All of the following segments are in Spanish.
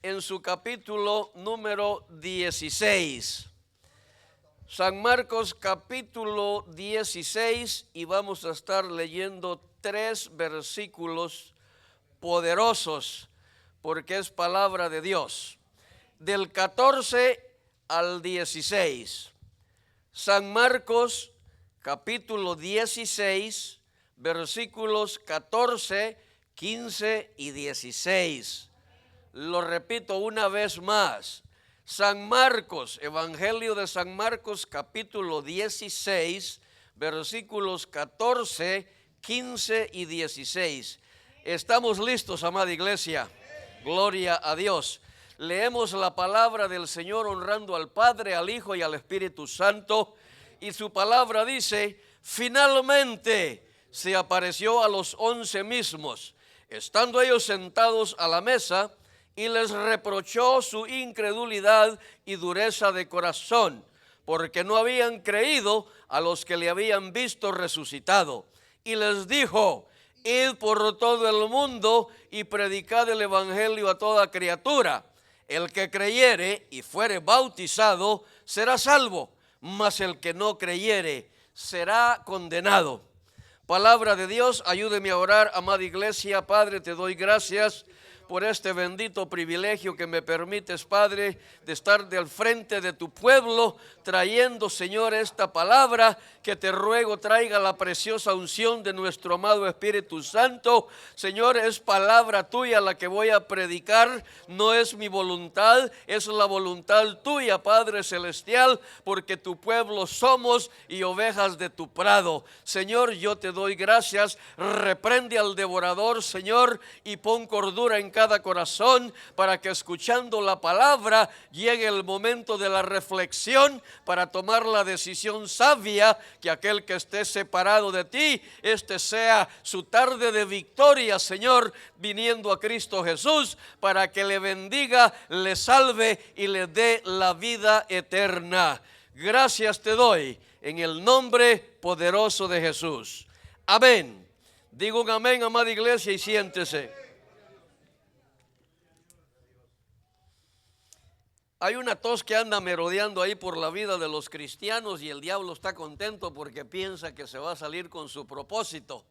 en su capítulo número 16. San Marcos capítulo 16, y vamos a estar leyendo 3 versículos poderosos porque es palabra de Dios. Del 14 al 16. San Marcos capítulo 16, versículos 14, 15 y 16. Lo repito una vez más. San Marcos, Evangelio de San Marcos capítulo 16, versículos 14, 15 y 16. ¿Estamos listos, amada iglesia? Gloria a Dios. Leemos la palabra del Señor honrando al Padre, al Hijo y al Espíritu Santo. Y su palabra dice: finalmente se apareció a los 11 mismos, estando ellos sentados a la mesa, y les reprochó su incredulidad y dureza de corazón, porque no habían creído a los que le habían visto resucitado. Y les dijo: id por todo el mundo y predicad el evangelio a toda criatura. El que creyere y fuere bautizado será salvo, mas el que no creyere será condenado. Palabra de Dios. Ayúdeme a orar, amada iglesia. Padre, te doy gracias por este bendito privilegio que me permites, Padre, de estar del frente de tu pueblo, trayendo, Señor, esta palabra que te ruego traiga la preciosa unción de nuestro amado Espíritu Santo. Señor, es palabra tuya la que voy a predicar, no es mi voluntad, es la voluntad tuya, Padre Celestial, porque tu pueblo somos y ovejas de tu prado. Señor, yo te doy gracias. Reprende al devorador, Señor, y pon cordura en cada corazón, para que escuchando la palabra llegue el momento de la reflexión para tomar la decisión sabia, que aquel que esté separado de ti, este sea su tarde de victoria, Señor, viniendo a Cristo Jesús, para que le bendiga, le salve y le dé la vida eterna. Gracias te doy en el nombre poderoso de Jesús. Amén. Digo un amén, amada iglesia, y siéntese. Hay una tos que anda merodeando ahí por la vida de los cristianos, y el diablo está contento porque piensa que se va a salir con su propósito.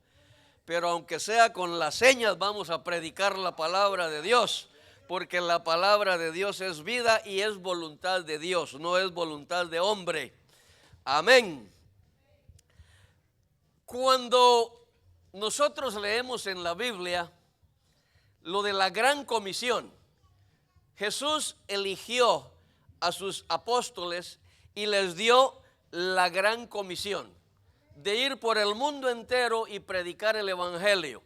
Pero aunque sea con las señas, vamos a predicar la palabra de Dios, porque la palabra de Dios es vida y es voluntad de Dios, no es voluntad de hombre. Amén. Cuando nosotros leemos en la Biblia lo de la gran comisión, Jesús eligió a sus apóstoles y les dio la gran comisión de ir por el mundo entero y predicar el evangelio.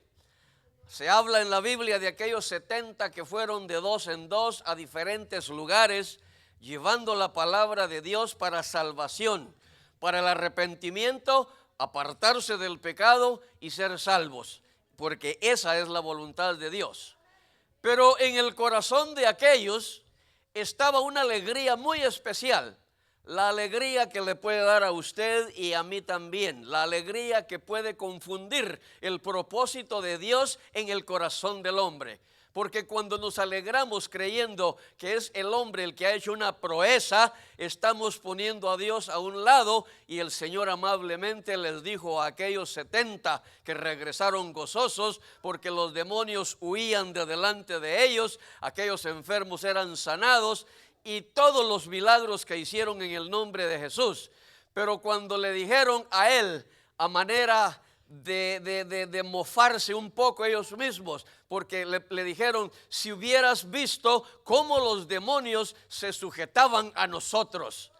Se habla en la Biblia de aquellos 70 que fueron de 2 en 2 a diferentes lugares, llevando la palabra de Dios para salvación, para el arrepentimiento, apartarse del pecado y ser salvos, porque esa es la voluntad de Dios. Pero en el corazón de aquellos estaba una alegría muy especial, la alegría que le puede dar a usted y a mí también, la alegría que puede confundir el propósito de Dios en el corazón del hombre. Porque cuando nos alegramos creyendo que es el hombre el que ha hecho una proeza, estamos poniendo a Dios a un lado, y el Señor amablemente les dijo a aquellos 70 que regresaron gozosos porque los demonios huían de delante de ellos, aquellos enfermos eran sanados y todos los milagros que hicieron en el nombre de Jesús. Pero cuando le dijeron a él, a manera de mofarse un poco ellos mismos, porque le dijeron: si hubieras visto cómo los demonios se sujetaban a nosotros.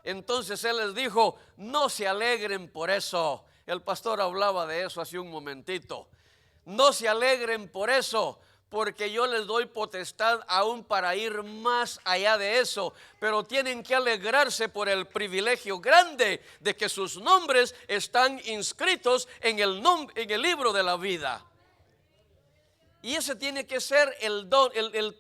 Entonces él les dijo: no se alegren por eso. El pastor hablaba de eso hace un momentito. No se alegren por eso, porque yo les doy potestad aún para ir más allá de eso, pero tienen que alegrarse por el privilegio grande de que sus nombres están inscritos en el libro de la vida. Y ese tiene que ser el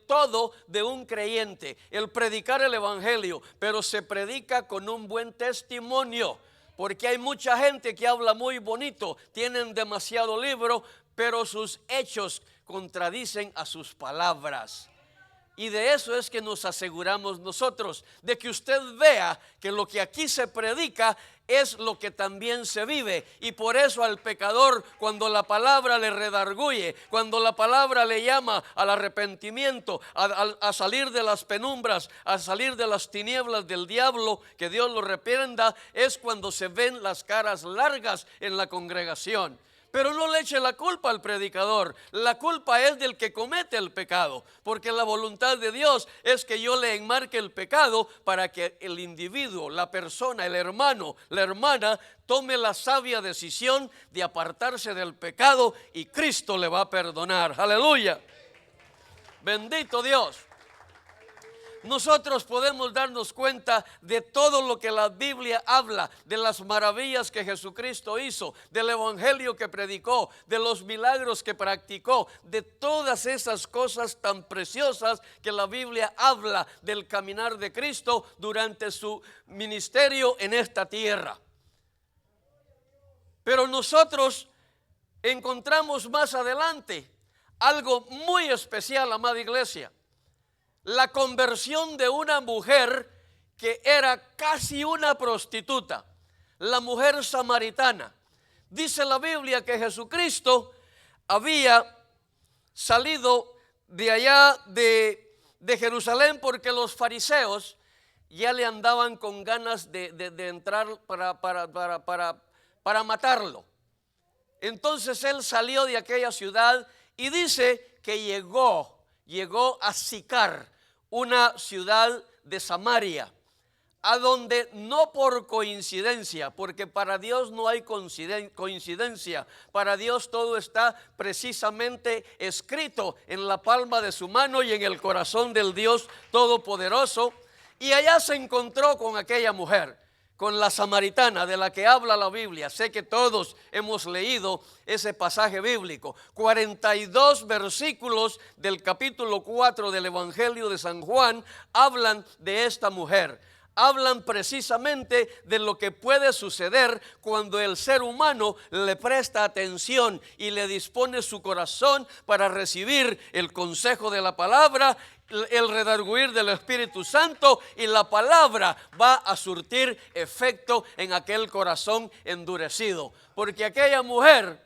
todo de un creyente, el predicar el evangelio, pero se predica con un buen testimonio, porque hay mucha gente que habla muy bonito, tienen demasiado libro, pero sus hechos contradicen a sus palabras. Y de eso es que nos aseguramos nosotros, de que usted vea que lo que aquí se predica es lo que también se vive. Y por eso al pecador, cuando la palabra le redarguye, cuando la palabra le llama al arrepentimiento, a salir de las penumbras, a salir de las tinieblas del diablo, que Dios lo reprenda, es cuando se ven las caras largas en la congregación. Pero no le eche la culpa al predicador, la culpa es del que comete el pecado, porque la voluntad de Dios es que yo le enmarque el pecado para que el individuo, la persona, el hermano, la hermana, tome la sabia decisión de apartarse del pecado y Cristo le va a perdonar. Aleluya. Bendito Dios. Nosotros podemos darnos cuenta de todo lo que la Biblia habla, de las maravillas que Jesucristo hizo, del evangelio que predicó, de los milagros que practicó, de todas esas cosas tan preciosas que la Biblia habla del caminar de Cristo durante su ministerio en esta tierra. Pero nosotros encontramos más adelante algo muy especial, amada iglesia. La conversión de una mujer que era casi una prostituta, la mujer samaritana. Dice la Biblia que Jesucristo había salido de allá de Jerusalén porque los fariseos ya le andaban con ganas de entrar para matarlo. Entonces él salió de aquella ciudad y dice que llegó a Sicar, una ciudad de Samaria, a donde no por coincidencia, porque para Dios no hay coincidencia, para Dios todo está precisamente escrito en la palma de su mano y en el corazón del Dios Todopoderoso, y allá se encontró con aquella mujer, con la samaritana de la que habla la Biblia. Sé que todos hemos leído ese pasaje bíblico. 42 versículos del capítulo 4 del Evangelio de San Juan hablan de esta mujer. Hablan precisamente de lo que puede suceder cuando el ser humano le presta atención y le dispone su corazón para recibir el consejo de la palabra, el redarguir del Espíritu Santo, y la palabra va a surtir efecto en aquel corazón endurecido. Porque aquella mujer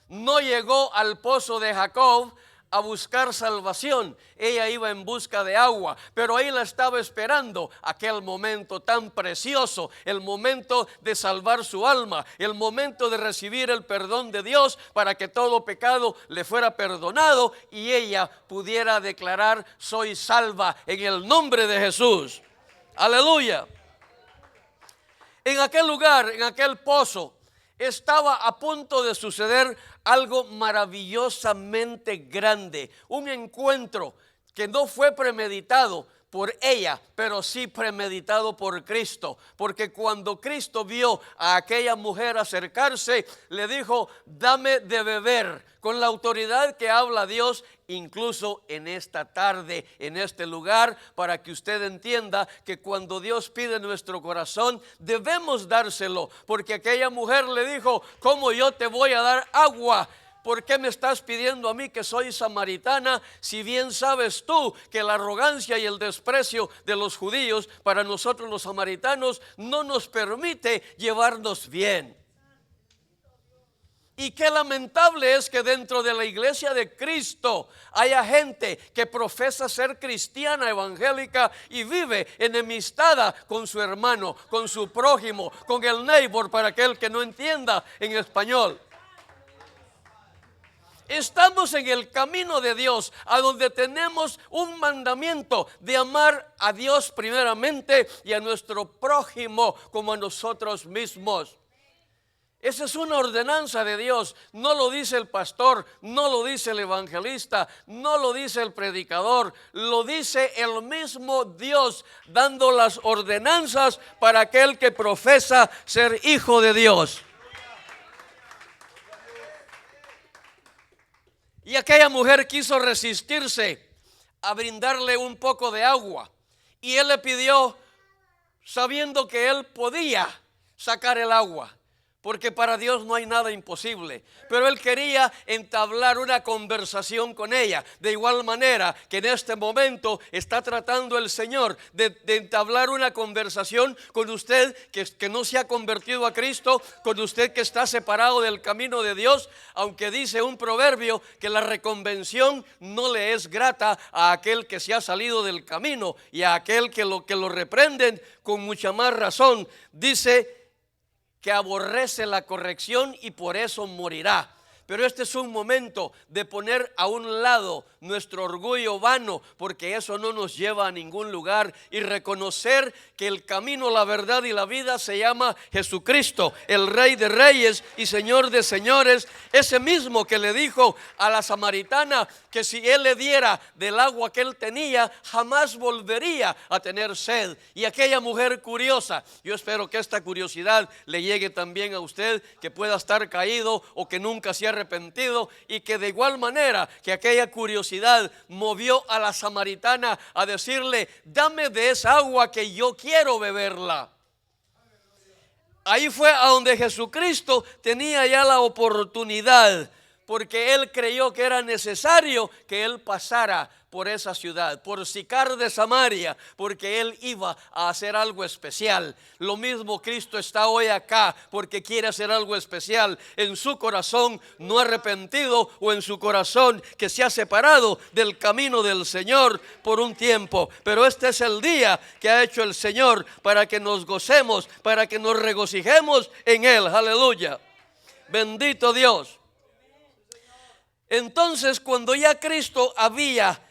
no llegó al pozo de Jacob a buscar salvación. Ella iba en busca de agua, pero ahí la estaba esperando aquel momento tan precioso, el momento de salvar su alma, el momento de recibir el perdón de Dios para que todo pecado le fuera perdonado y ella pudiera declarar: soy salva en el nombre de Jesús. Aleluya. En aquel lugar, en aquel pozo, estaba a punto de suceder algo maravillosamente grande, un encuentro que no fue premeditado por ella, pero sí premeditado por Cristo, porque cuando Cristo vio a aquella mujer acercarse, le dijo: dame de beber, con la autoridad que habla Dios, incluso en esta tarde, en este lugar, para que usted entienda que cuando Dios pide nuestro corazón, debemos dárselo, porque aquella mujer le dijo: ¿cómo yo te voy a dar agua? ¿Por qué me estás pidiendo a mí, que soy samaritana, si bien sabes tú que la arrogancia y el desprecio de los judíos para nosotros los samaritanos no nos permite llevarnos bien? Y qué lamentable es que dentro de la iglesia de Cristo haya gente que profesa ser cristiana evangélica y vive enemistada con su hermano, con su prójimo, con el neighbor, para aquel que no entienda en español. Estamos en el camino de Dios, a donde tenemos un mandamiento de amar a Dios primeramente y a nuestro prójimo como a nosotros mismos. Esa es una ordenanza de Dios. No lo dice el pastor, no lo dice el evangelista, no lo dice el predicador, lo dice el mismo Dios, dando las ordenanzas para aquel que profesa ser hijo de Dios. Y aquella mujer quiso resistirse a brindarle un poco de agua. Y él le pidió, sabiendo que él podía sacar el agua, porque para Dios no hay nada imposible. Pero él quería entablar una conversación con ella, de igual manera que en este momento está tratando el Señor de entablar una conversación con usted que no se ha convertido a Cristo, con usted que está separado del camino de Dios, aunque dice un proverbio que la reconvención no le es grata a aquel que se ha salido del camino, y a aquel que lo reprenden con mucha más razón. Dice que aborrece la corrección y por eso morirá. Pero este es un momento de poner a un lado nuestro orgullo vano, porque eso no nos lleva a ningún lugar, y reconocer que el camino, la verdad y la vida se llama Jesucristo, el Rey de Reyes y Señor de Señores, ese mismo que le dijo a la samaritana que si él le diera del agua que él tenía, jamás volvería a tener sed. Y aquella mujer curiosa, yo espero que esta curiosidad le llegue también a usted, que pueda estar caído o que nunca se ha arrepentido, y que de igual manera que aquella curiosidad movió a la samaritana a decirle: dame de esa agua que yo quiero beberla. Ahí fue a donde Jesucristo tenía ya la oportunidad, porque él creyó que era necesario que él pasara por esa ciudad, por Sicar de Samaria, porque él iba a hacer algo especial. Lo mismo Cristo está hoy acá, porque quiere hacer algo especial en su corazón no arrepentido, o en su corazón que se ha separado del camino del Señor por un tiempo. Pero este es el día que ha hecho el Señor para que nos gocemos, para que nos regocijemos en él. Aleluya, bendito Dios. Entonces, cuando ya Cristo había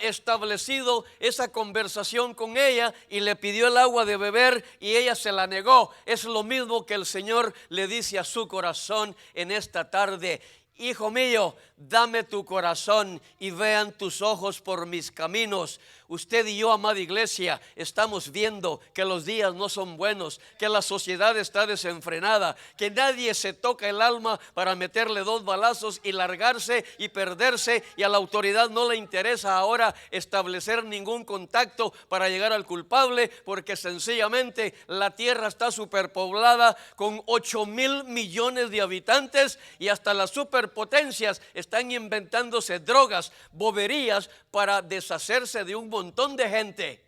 establecido esa conversación con ella y le pidió el agua de beber y ella se la negó, es lo mismo que el Señor le dice a su corazón en esta tarde: hijo mío, dame tu corazón y vean tus ojos por mis caminos. Usted y yo, amada iglesia, estamos viendo que los días no son buenos, que la sociedad está desenfrenada, que nadie se toca el alma para meterle 2 balazos y largarse y perderse, y a la autoridad no le interesa ahora establecer ningún contacto para llegar al culpable, porque sencillamente la tierra está superpoblada con 8,000 millones de habitantes, y hasta las superpotencias están inventándose drogas, boberías para deshacerse de un montón de gente.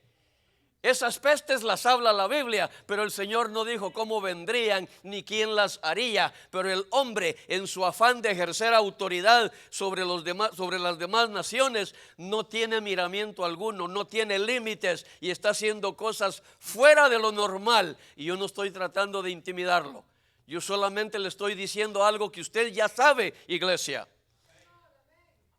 Esas pestes las habla la Biblia, pero el Señor no dijo cómo vendrían ni quién las haría. Pero el hombre, en su afán de ejercer autoridad sobre las demás naciones, no tiene miramiento alguno, no tiene límites, y está haciendo cosas fuera de lo normal. Y yo no estoy tratando de intimidarlo, yo solamente le estoy diciendo algo que usted ya sabe, iglesia.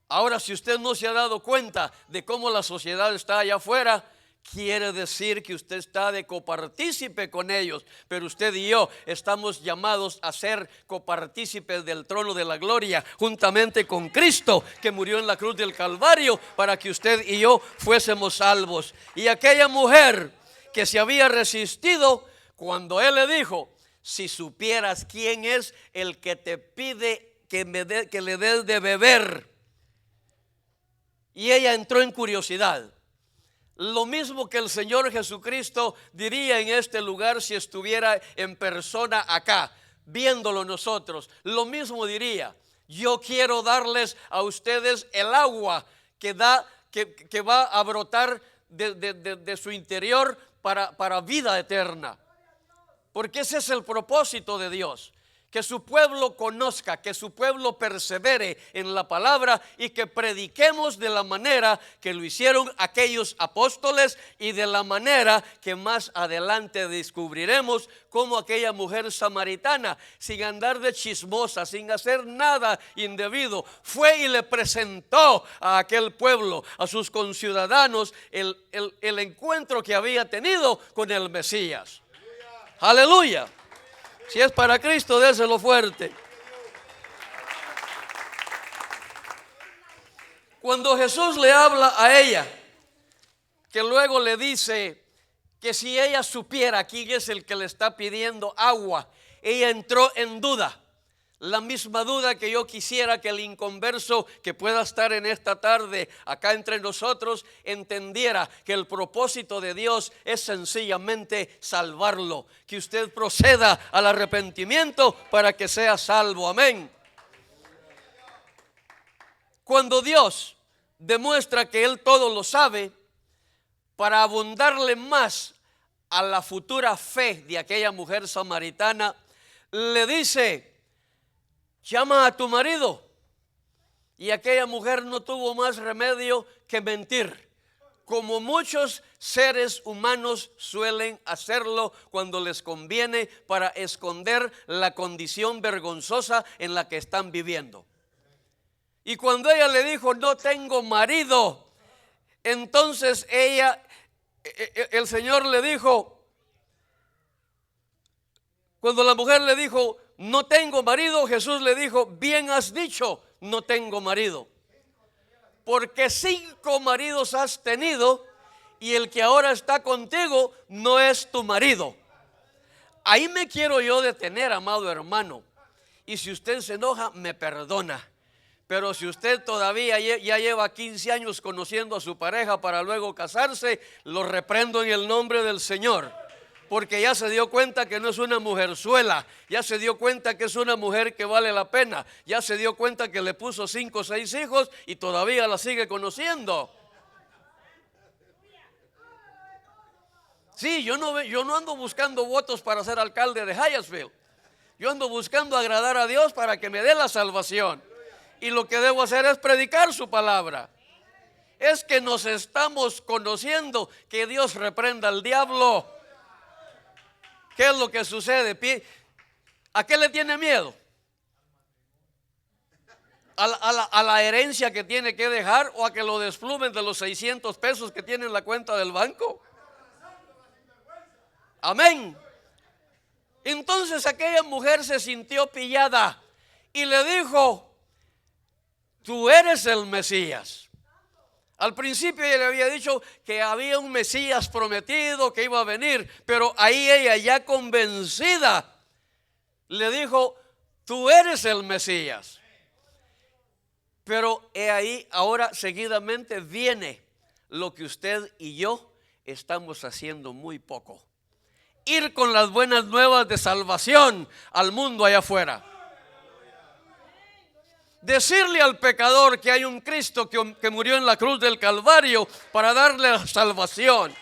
Ahora, si usted no se ha dado cuenta de cómo la sociedad está allá afuera, quiere decir que usted está de copartícipe con ellos. Pero usted y yo estamos llamados a ser copartícipes del trono de la gloria, juntamente con Cristo, que murió en la cruz del Calvario para que usted y yo fuésemos salvos. Y aquella mujer que se había resistido, cuando él le dijo: si supieras quién es el que te pide que le des de beber, y ella entró en curiosidad. Lo mismo que el Señor Jesucristo diría en este lugar si estuviera en persona acá, viéndolo nosotros. Lo mismo diría: yo quiero darles a ustedes el agua que va a brotar de su interior para vida eterna. Porque ese es el propósito de Dios: que su pueblo conozca, que su pueblo persevere en la palabra, y que prediquemos de la manera que lo hicieron aquellos apóstoles, y de la manera que más adelante descubriremos como aquella mujer samaritana, sin andar de chismosa, sin hacer nada indebido, fue y le presentó a aquel pueblo, a sus conciudadanos, el encuentro que había tenido con el Mesías. Aleluya. Si es para Cristo, déselo fuerte. Cuando Jesús le habla a ella, que luego le dice que si ella supiera quién es el que le está pidiendo agua, ella entró en duda. La misma duda que yo quisiera que el inconverso que pueda estar en esta tarde acá entre nosotros entendiera que el propósito de Dios es sencillamente salvarlo, que usted proceda al arrepentimiento para que sea salvo. Amén. Cuando Dios demuestra que Él todo lo sabe, para abundarle más a la futura fe de aquella mujer samaritana, le dice: llama a tu marido. Y aquella mujer no tuvo más remedio que mentir, como muchos seres humanos suelen hacerlo cuando les conviene para esconder la condición vergonzosa en la que están viviendo. Y cuando ella le dijo: no tengo marido, entonces el Señor le dijo, cuando la mujer le dijo: no tengo marido, Jesús le dijo: bien has dicho, no tengo marido. Porque 5 maridos has tenido y el que ahora está contigo no es tu marido. Ahí me quiero yo detener, amado hermano. Y si usted se enoja, me perdona. Pero si usted todavía ya lleva 15 años conociendo a su pareja para luego casarse, lo reprendo en el nombre del Señor. Porque ya se dio cuenta que no es una mujerzuela, ya se dio cuenta que es una mujer que vale la pena, ya se dio cuenta que le puso 5 o 6 hijos y todavía la sigue conociendo. Sí, yo no ando buscando votos para ser alcalde de Hyattsville. Yo ando buscando agradar a Dios para que me dé la salvación. Y lo que debo hacer es predicar su palabra. Es que nos estamos conociendo. Que Dios reprenda al diablo. ¿Qué es lo que sucede? ¿A qué le tiene miedo? ¿A la herencia que tiene que dejar o a que lo desplumen de los 600 pesos que tiene en la cuenta del banco? Amén. Entonces aquella mujer se sintió pillada y le dijo: tú eres el Mesías. Al principio ella le había dicho que había un Mesías prometido que iba a venir, pero ahí ella, ya convencida, le dijo: tú eres el Mesías. Pero ahí ahora seguidamente viene lo que usted y yo estamos haciendo muy poco: ir con las buenas nuevas de salvación al mundo allá afuera. Decirle al pecador que hay un Cristo que murió en la cruz del Calvario para darle la salvación.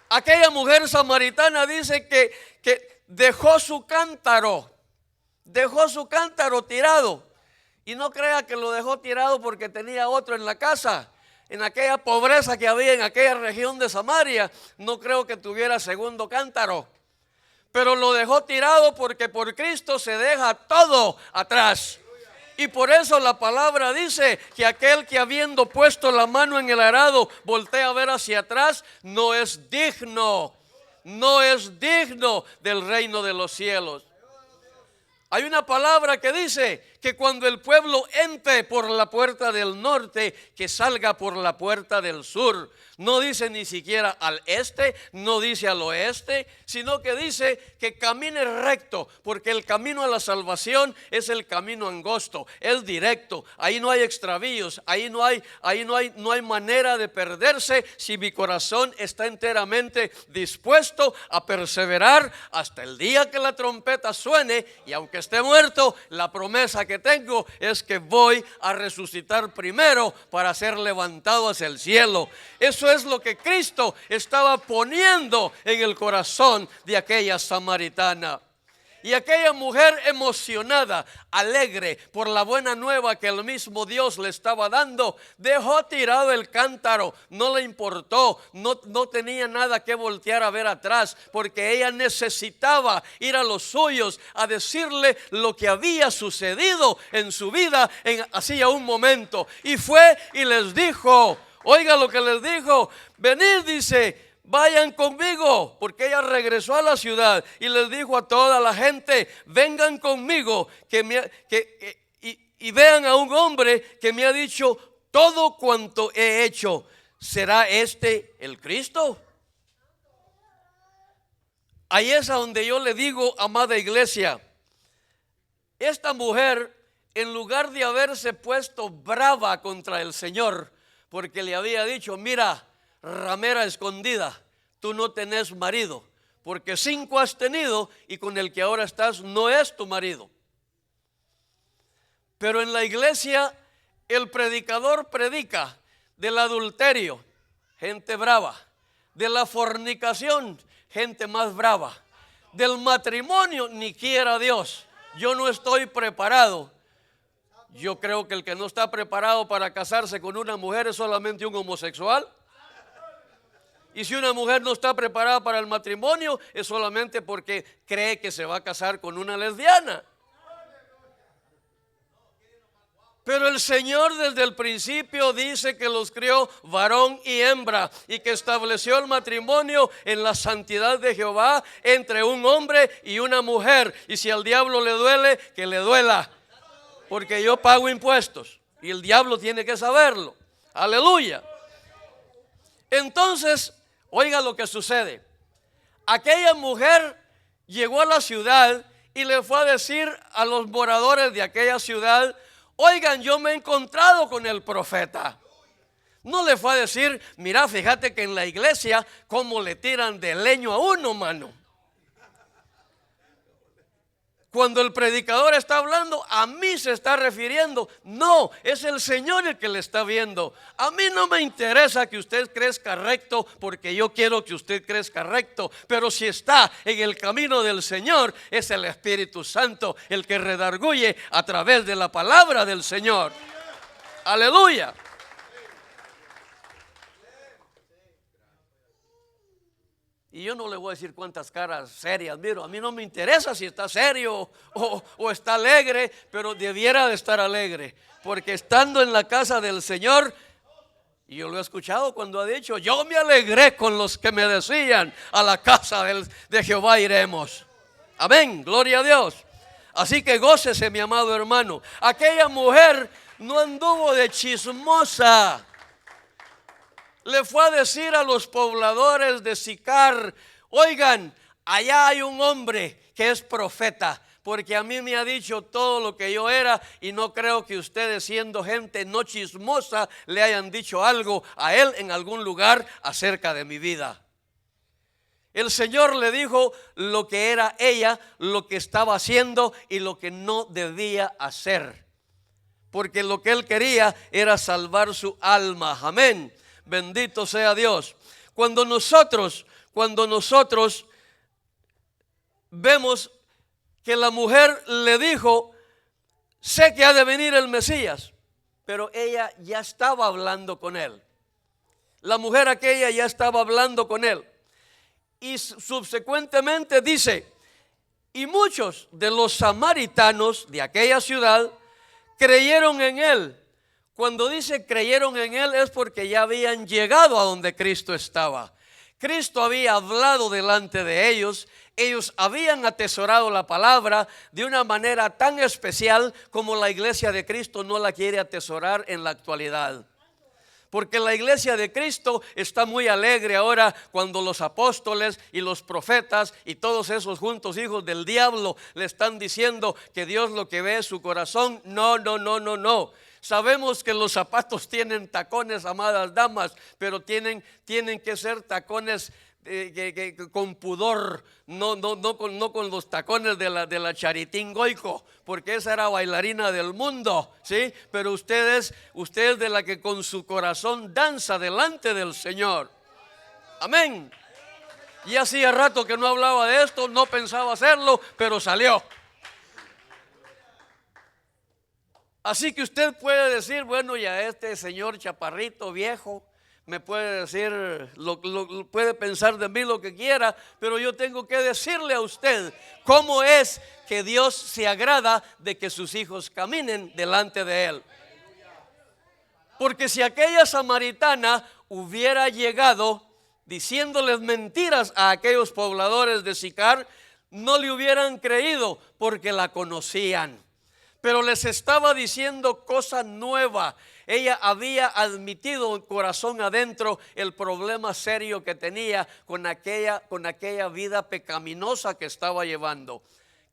Aquella mujer samaritana dice que dejó su cántaro tirado. Y no crea que lo dejó tirado porque tenía otro en la casa. En aquella pobreza que había en aquella región de Samaria, no creo que tuviera segundo cántaro. Pero lo dejó tirado porque por Cristo se deja todo atrás. Y por eso la palabra dice que aquel que habiendo puesto la mano en el arado voltea a ver hacia atrás, no es digno del reino de los cielos. Hay una palabra que dice que cuando el pueblo entre por la puerta del norte, que salga por la puerta del sur. No dice ni siquiera al este, no dice al oeste, sino que dice que camine recto, porque el camino a la salvación es el camino angosto, es directo. Ahí no hay extravíos, ahí no hay manera de perderse si mi corazón está enteramente dispuesto a perseverar hasta el día que la trompeta suene. Y aunque esté muerto, la promesa que tengo es que voy a resucitar primero para ser levantado hacia el cielo. Eso es lo que Cristo estaba poniendo en el corazón de aquella samaritana. Y aquella mujer emocionada, alegre por la buena nueva que el mismo Dios le estaba dando, dejó tirado el cántaro, no le importó, no tenía nada que voltear a ver atrás, porque ella necesitaba ir a los suyos a decirle lo que había sucedido en su vida hacía un momento. Y fue y les dijo, oiga lo que les dijo: venid, dice, vayan conmigo, porque ella regresó a la ciudad y les dijo a toda la gente: vengan conmigo y vean a un hombre que me ha dicho todo cuanto he hecho. ¿Será este el Cristo? Ahí es a donde yo le digo, amada iglesia, esta mujer, en lugar de haberse puesto brava contra el Señor, porque le había dicho, mira, ramera escondida, tú no tenés marido, porque 5 has tenido y con el que ahora estás no es tu marido. Pero en la iglesia el predicador predica del adulterio, gente brava, de la fornicación, gente más brava, del matrimonio, ni quiera Dios, yo no estoy preparado. Yo creo que el que no está preparado para casarse con una mujer es solamente un homosexual. Y si una mujer no está preparada para el matrimonio es solamente porque cree que se va a casar con una lesbiana. Pero el Señor desde el principio dice que los crió varón y hembra y que estableció el matrimonio en la santidad de Jehová entre un hombre y una mujer. Y si al diablo le duele, que le duela, porque yo pago impuestos y el diablo tiene que saberlo. Aleluya. Entonces, oiga lo que sucede. Aquella mujer llegó a la ciudad y le fue a decir a los moradores de aquella ciudad, oigan, yo me he encontrado con el profeta. No le fue a decir, mira, fíjate que en la iglesia cómo le tiran de leño a uno, mano. Cuando el predicador está hablando, a mí se está refiriendo. No, es el Señor el que le está viendo. A mí no me interesa que usted crezca recto, porque yo quiero que usted crezca recto. Pero si está en el camino del Señor, es el Espíritu Santo el que redarguye a través de la palabra del Señor. Aleluya. Y yo no le voy a decir cuántas caras serias miro. A mí no me interesa si está serio o está alegre, pero debiera de estar alegre. Porque estando en la casa del Señor, y yo lo he escuchado cuando ha dicho, yo me alegré con los que me decían, a la casa de Jehová iremos. Amén, gloria a Dios. Así que gócese, mi amado hermano. Aquella mujer no anduvo de chismosa. Le fue a decir a los pobladores de Sicar, oigan, allá hay un hombre que es profeta, porque a mí me ha dicho todo lo que yo era y no creo que ustedes, siendo gente no chismosa, le hayan dicho algo a él en algún lugar acerca de mi vida. El Señor le dijo lo que era ella, lo que estaba haciendo y lo que no debía hacer, porque lo que él quería era salvar su alma. Amén. Bendito sea Dios. Cuando nosotros vemos que la mujer le dijo, sé que ha de venir el Mesías, pero ella ya estaba hablando con él. La mujer aquella ya estaba hablando con él. Y subsecuentemente dice, y muchos de los samaritanos de aquella ciudad creyeron en él. Cuando dice creyeron en él es porque ya habían llegado a donde Cristo estaba. Cristo había hablado delante de ellos. Ellos habían atesorado la palabra de una manera tan especial como la iglesia de Cristo no la quiere atesorar en la actualidad. Porque la iglesia de Cristo está muy alegre ahora cuando los apóstoles y los profetas y todos esos juntos hijos del diablo le están diciendo que Dios lo que ve es su corazón. No. Sabemos que los zapatos tienen tacones, amadas damas, pero tienen que ser tacones con pudor, no con los tacones de la Charitín Goico, porque esa era bailarina del mundo, ¿sí? Pero usted es de la que con su corazón danza delante del Señor. Amén. Y hacía rato que no hablaba de esto, no pensaba hacerlo, pero salió. Así que usted puede decir, bueno, ya este señor chaparrito viejo me puede decir, puede pensar de mí lo que quiera, pero yo tengo que decirle a usted cómo es que Dios se agrada de que sus hijos caminen delante de él. Porque si aquella samaritana hubiera llegado diciéndoles mentiras a aquellos pobladores de Sicar, no le hubieran creído porque la conocían. Pero les estaba diciendo cosa nueva. Ella había admitido en corazón adentro el problema serio que tenía con aquella vida pecaminosa que estaba llevando.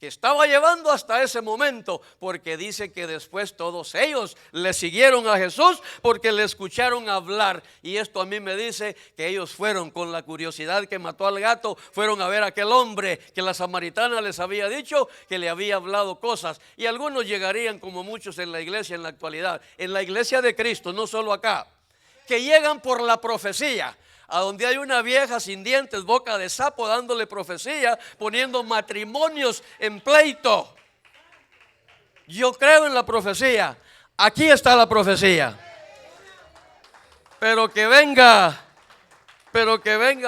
que estaba llevando hasta ese momento, porque dice que después todos ellos le siguieron a Jesús porque le escucharon hablar. Y esto a mí me dice que ellos fueron con la curiosidad que mató al gato, fueron a ver a aquel hombre que la samaritana les había dicho que le había hablado cosas. Y algunos llegarían, como muchos en la iglesia en la actualidad, en la iglesia de Cristo, no solo acá, que llegan por la profecía, a donde hay una vieja sin dientes, boca de sapo, dándole profecía, poniendo matrimonios en pleito. Yo creo en la profecía. Aquí está la profecía. Pero que venga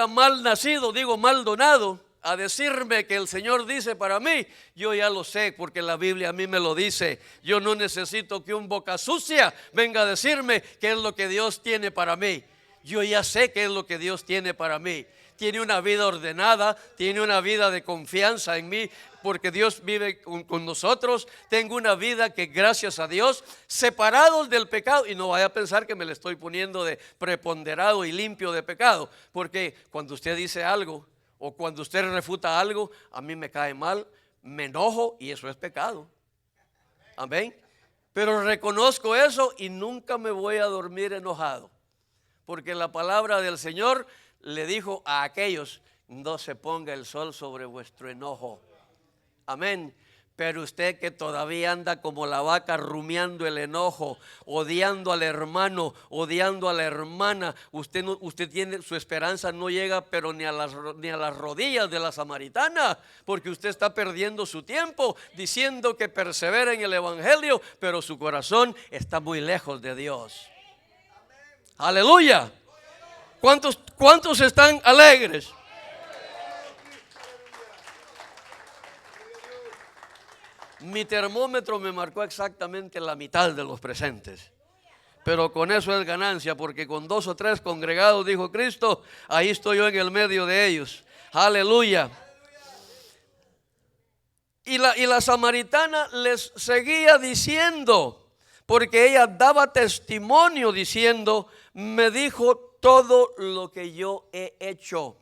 mal nacido, digo mal donado, a decirme que el Señor dice para mí, yo ya lo sé porque la Biblia a mí me lo dice. Yo no necesito que un boca sucia venga a decirme qué es lo que Dios tiene para mí. Yo ya sé qué es lo que Dios tiene para mí. Tiene una vida ordenada, tiene una vida de confianza en mí, porque Dios vive con nosotros. Tengo una vida que, gracias a Dios, separados del pecado. Y no vaya a pensar que me le estoy poniendo de preponderado y limpio de pecado, porque cuando usted dice algo o cuando usted refuta algo, a mí me cae mal, me enojo y eso es pecado. Amén. Pero reconozco eso y nunca me voy a dormir enojado, porque la palabra del Señor le dijo a aquellos: no se ponga el sol sobre vuestro enojo. Amén. Pero usted que todavía anda como la vaca rumiando el enojo, odiando al hermano, odiando a la hermana, usted tiene, su esperanza no llega pero ni a las rodillas de la samaritana, porque usted está perdiendo su tiempo diciendo que persevera en el evangelio, pero su corazón está muy lejos de Dios. Aleluya. ¿Cuántos están alegres? Mi termómetro me marcó exactamente la mitad de los presentes, pero con eso es ganancia, porque con 2 o 3 congregados, dijo Cristo, ahí estoy yo en el medio de ellos. Aleluya. Y la samaritana les seguía diciendo, porque ella daba testimonio diciendo: me dijo todo lo que yo he hecho.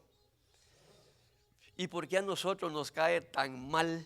¿Y por qué a nosotros nos cae tan mal?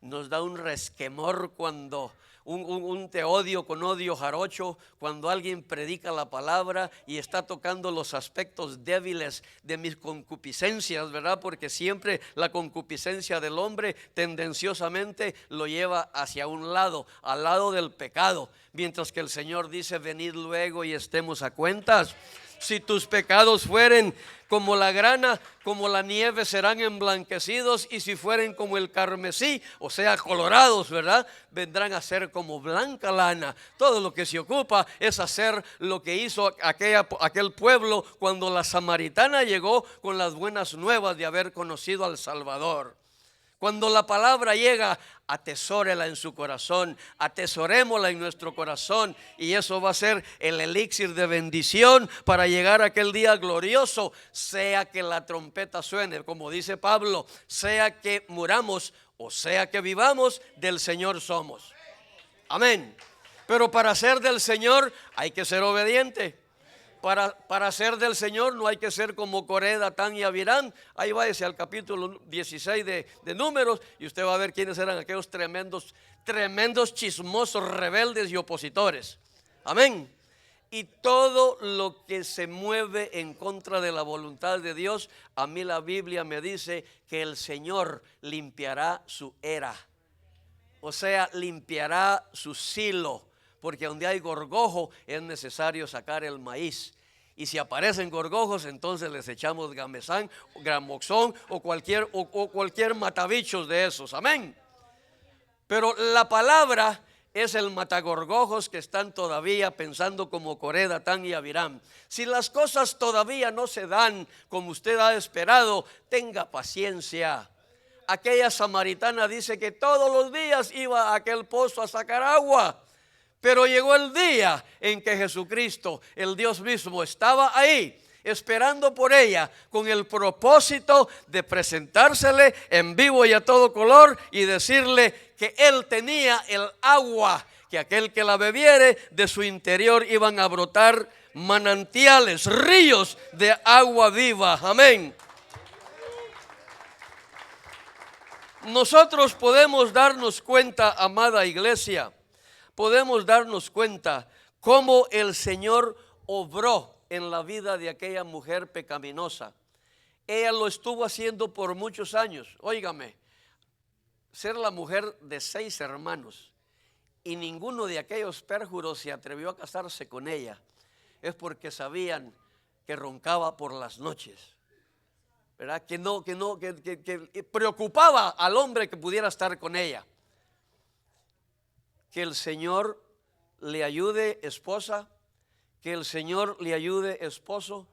Nos da un resquemor cuando un te odio con odio jarocho, cuando alguien predica la palabra y está tocando los aspectos débiles de mis concupiscencias, ¿verdad? Porque siempre la concupiscencia del hombre tendenciosamente lo lleva hacia un lado, al lado del pecado, mientras que el Señor dice: venid luego y estemos a cuentas. Si tus pecados fueren como la grana, como la nieve serán emblanquecidos, y si fueren como el carmesí, o sea, colorados, ¿verdad?, vendrán a ser como blanca lana. Todo lo que se ocupa es hacer lo que hizo aquel pueblo cuando la samaritana llegó con las buenas nuevas de haber conocido al Salvador. Cuando la palabra llega, atesórela en su corazón, atesorémosla en nuestro corazón, y eso va a ser el elixir de bendición para llegar a aquel día glorioso. Sea que la trompeta suene, como dice Pablo, sea que muramos o sea que vivamos, del Señor somos. Amén. Pero para ser del Señor hay que ser obediente. Para ser del Señor no hay que ser como Coré, Datán y Abiram. Ahí váyase al capítulo 16 de Números y usted va a ver quiénes eran aquellos tremendos chismosos, rebeldes y opositores. Amén. Y todo lo que se mueve en contra de la voluntad de Dios, a mí la Biblia me dice que el Señor limpiará su era. O sea, limpiará su silo. Porque donde hay gorgojo es necesario sacar el maíz. Y si aparecen gorgojos, entonces les echamos gamesán, gramoxón o cualquier matabichos de esos. Amén. Pero la palabra es el matagorgojos que están todavía pensando como Coré, Datán y Abiram. Si las cosas todavía no se dan como usted ha esperado, tenga paciencia. Aquella samaritana dice que todos los días iba a aquel pozo a sacar agua. Pero llegó el día en que Jesucristo, el Dios mismo, estaba ahí esperando por ella con el propósito de presentársele en vivo y a todo color y decirle que Él tenía el agua, que aquel que la bebiere de su interior iban a brotar manantiales, ríos de agua viva. Amén. Nosotros podemos darnos cuenta, amada iglesia, podemos darnos cuenta cómo el Señor obró en la vida de aquella mujer pecaminosa. Ella lo estuvo haciendo por muchos años. Óigame, ser la mujer de 6 hermanos y ninguno de aquellos pérjuros se atrevió a casarse con ella, es porque sabían que roncaba por las noches, ¿verdad? Que preocupaba al hombre que pudiera estar con ella. Que el Señor le ayude, esposa, que el Señor le ayude, esposo,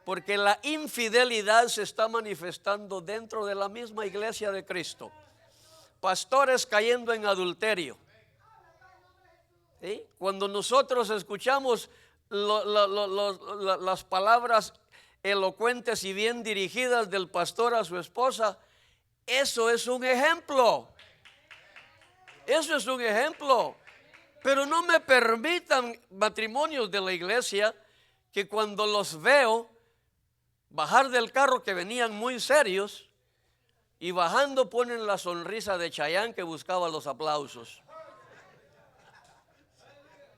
porque la infidelidad se está manifestando dentro de la misma iglesia de Cristo. Pastores cayendo en adulterio. ¿Sí? Cuando nosotros escuchamos las palabras elocuentes y bien dirigidas del pastor a su esposa, eso es un ejemplo. Eso es un ejemplo. Pero no me permitan, matrimonios de la iglesia, que cuando los veo bajar del carro, que venían muy serios, y bajando ponen la sonrisa de Chayán que buscaba los aplausos.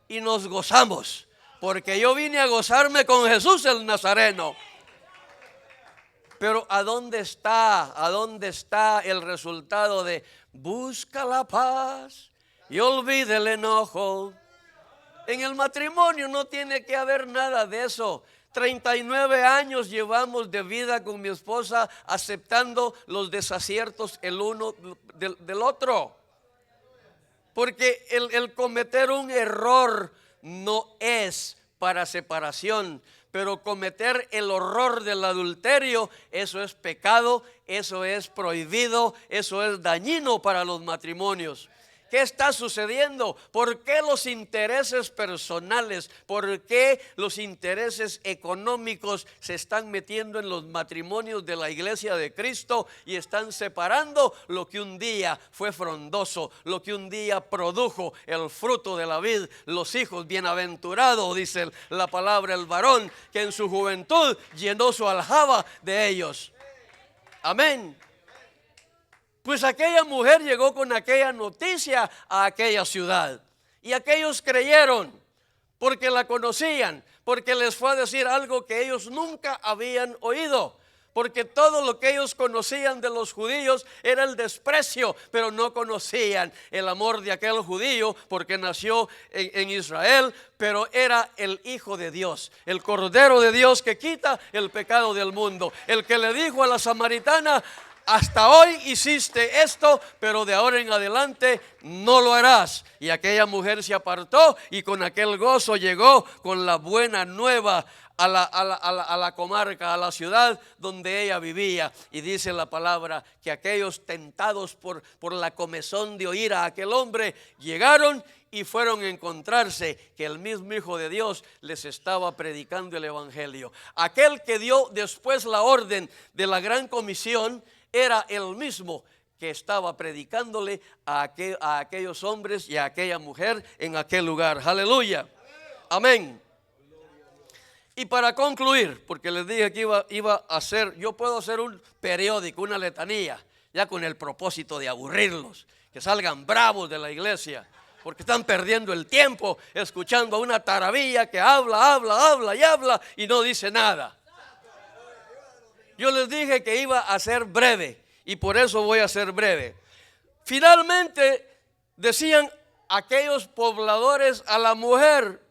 Y nos gozamos, porque yo vine a gozarme con Jesús el Nazareno. Pero ¿a dónde está el resultado de busca la paz y olvide el enojo? En el matrimonio no tiene que haber nada de eso. 39 años llevamos de vida con mi esposa, aceptando los desaciertos el uno del otro. Porque el cometer un error no es para separación, pero cometer el horror del adulterio, eso es pecado, eso es prohibido, eso es dañino para los matrimonios. ¿Qué está sucediendo? ¿Por qué los intereses personales, por qué los intereses económicos se están metiendo en los matrimonios de la iglesia de Cristo y están separando lo que un día fue frondoso, lo que un día produjo el fruto de la vid, los hijos bienaventurados, dice la palabra, el varón que en su juventud llenó su aljaba de ellos? Amén. Pues aquella mujer llegó con aquella noticia a aquella ciudad y aquellos creyeron porque la conocían, porque les fue a decir algo que ellos nunca habían oído, porque todo lo que ellos conocían de los judíos era el desprecio, pero no conocían el amor de aquel judío porque nació en Israel, pero era el Hijo de Dios, el Cordero de Dios que quita el pecado del mundo, el que le dijo a la samaritana: hasta hoy hiciste esto, pero de ahora en adelante no lo harás. Y aquella mujer se apartó y con aquel gozo llegó con la buena nueva a la comarca, a la ciudad donde ella vivía. Y dice la palabra que aquellos tentados por la comezón de oír a aquel hombre llegaron y fueron a encontrarse que el mismo Hijo de Dios les estaba predicando el evangelio. Aquel que dio después la orden de la gran comisión era el mismo que estaba predicándole a aquellos hombres y a aquella mujer en aquel lugar. Aleluya. Amén. Y para concluir, porque les dije que iba a hacer, yo puedo hacer un periódico, una letanía, ya con el propósito de aburrirlos, que salgan bravos de la iglesia, porque están perdiendo el tiempo escuchando a una tarabilla que habla y no dice nada. Yo les dije que iba a ser breve y por eso voy a ser breve. Finalmente decían aquellos pobladores a la mujer: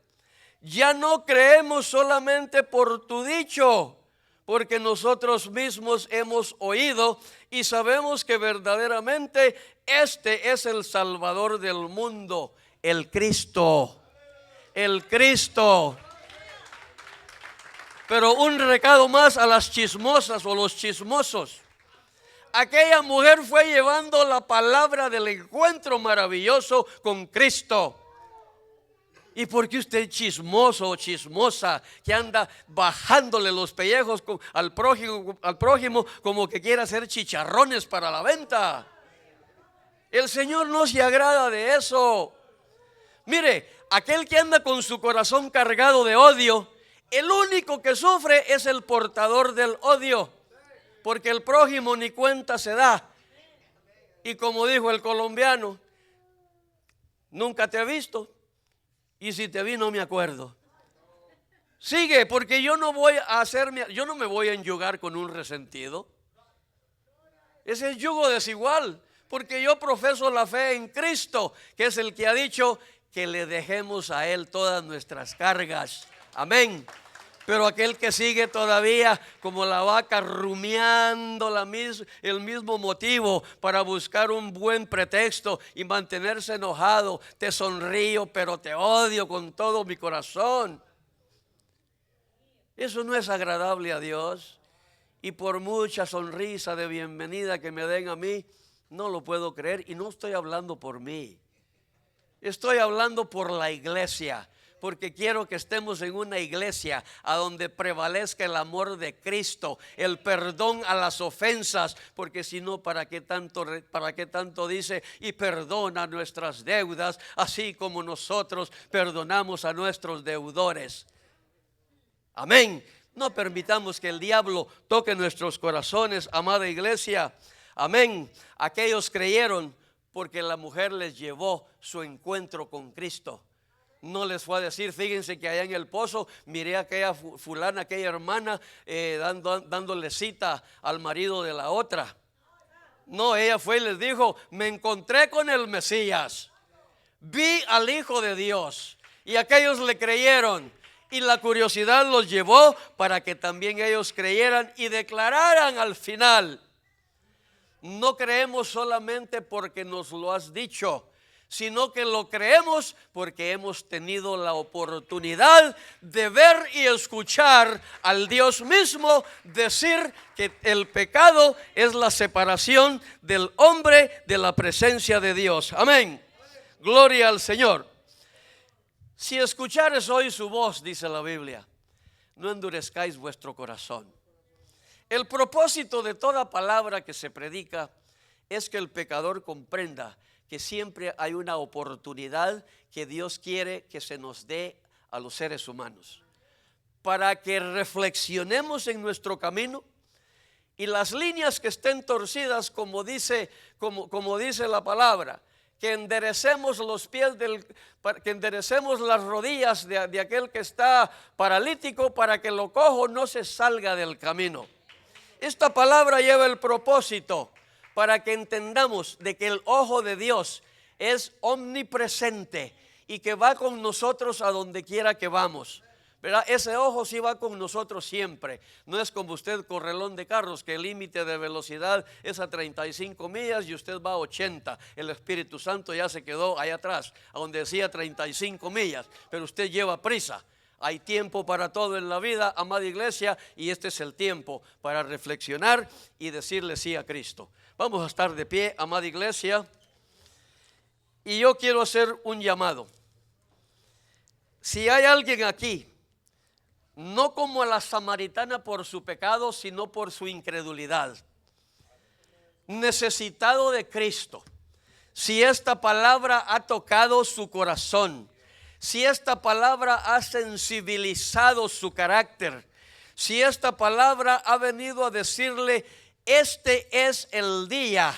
ya no creemos solamente por tu dicho, porque nosotros mismos hemos oído y sabemos que verdaderamente este es el Salvador del mundo, el Cristo. El Cristo. Pero un recado más a las chismosas o los chismosos. Aquella mujer fue llevando la palabra del encuentro maravilloso con Cristo. ¿Y por qué usted chismoso o chismosa que anda bajándole los pellejos al prójimo como que quiere hacer chicharrones para la venta? El Señor no se agrada de eso. Mire, aquel que anda con su corazón cargado de odio, el único que sufre es el portador del odio, porque el prójimo ni cuenta se da. Y como dijo el colombiano, nunca te he visto y si te vi no me acuerdo. Sigue, porque yo no me voy a enyugar con un resentido. Ese es yugo desigual, porque yo profeso la fe en Cristo, que es el que ha dicho que le dejemos a Él todas nuestras cargas. Amén. Pero aquel que sigue todavía como la vaca rumiando el mismo motivo para buscar un buen pretexto y mantenerse enojado, te sonrío pero te odio con todo mi corazón. Eso no es agradable a Dios. Y por mucha sonrisa de bienvenida que me den a mí, no lo puedo creer. Y no estoy hablando por mí, estoy hablando por la iglesia. Porque quiero que estemos en una iglesia a donde prevalezca el amor de Cristo, el perdón a las ofensas, porque si no, ¿para qué tanto dice? Y perdona nuestras deudas, así como nosotros perdonamos a nuestros deudores. Amén. No permitamos que el diablo toque nuestros corazones, amada iglesia. Amén. Aquellos creyeron porque la mujer les llevó su encuentro con Cristo. No les fue a decir, fíjense que allá en el pozo miré a aquella fulana, aquella hermana dándole cita al marido de la otra. No, ella fue y les dijo, me encontré con el Mesías, vi al Hijo de Dios. Y aquellos le creyeron. Y la curiosidad los llevó para que también ellos creyeran y declararan al final. No creemos solamente porque nos lo has dicho, sino que lo creemos porque hemos tenido la oportunidad de ver y escuchar al Dios mismo decir que el pecado es la separación del hombre de la presencia de Dios. Amén. Gloria al Señor. Si escuchares hoy su voz, dice la Biblia, no endurezcáis vuestro corazón. El propósito de toda palabra que se predica es que el pecador comprenda que siempre hay una oportunidad que Dios quiere que se nos dé a los seres humanos, para que reflexionemos en nuestro camino y las líneas que estén torcidas, como dice la palabra, que enderecemos los pies que enderecemos las rodillas de aquel que está paralítico, para que lo cojo no se salga del camino. Esta palabra lleva el propósito para que entendamos de que el ojo de Dios es omnipresente y que va con nosotros a donde quiera que vamos, ¿verdad? Ese ojo sí va con nosotros siempre. No es como usted correlón de carros, que el límite de velocidad es a 35 millas y usted va a 80. El Espíritu Santo ya se quedó allá atrás, a donde decía 35 millas, pero usted lleva prisa. Hay tiempo para todo en la vida, amada iglesia, y este es el tiempo para reflexionar y decirle sí a Cristo. Vamos a estar de pie, amada iglesia, y yo quiero hacer un llamado. Si hay alguien aquí, no como a la samaritana por su pecado, sino por su incredulidad, necesitado de Cristo, si esta palabra ha tocado su corazón, si esta palabra ha sensibilizado su carácter, si esta palabra ha venido a decirle, este es el día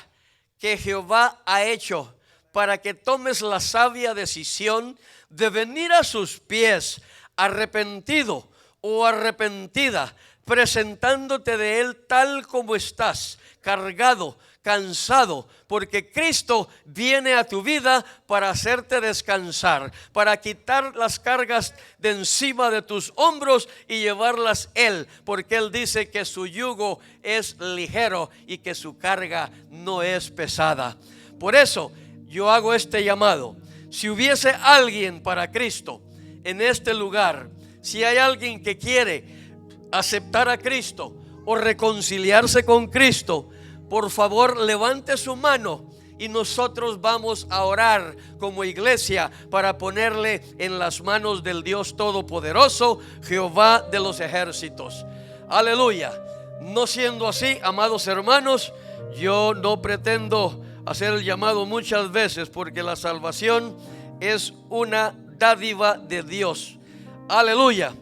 que Jehová ha hecho para que tomes la sabia decisión de venir a sus pies arrepentido o arrepentida, presentándote de Él tal como estás, cargado, cansado, porque Cristo viene a tu vida para hacerte descansar, para quitar las cargas de encima de tus hombros y llevarlas Él, porque Él dice que su yugo es ligero y que su carga no es pesada. Por eso yo hago este llamado. Si hubiese alguien para Cristo en este lugar, si hay alguien que quiere aceptar a Cristo o reconciliarse con Cristo, por favor levante su mano y nosotros vamos a orar como iglesia para ponerle en las manos del Dios Todopoderoso, Jehová de los ejércitos. Aleluya. No siendo así, amados hermanos, yo no pretendo hacer el llamado muchas veces, porque la salvación es una dádiva de Dios. Aleluya.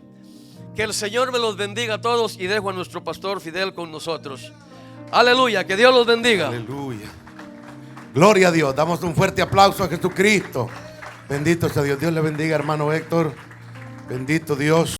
Que el Señor me los bendiga a todos y dejo a nuestro pastor Fidel con nosotros. Aleluya, que Dios los bendiga. Aleluya. Gloria a Dios. Damos un fuerte aplauso a Jesucristo. Bendito sea Dios. Dios le bendiga, hermano Héctor. Bendito Dios.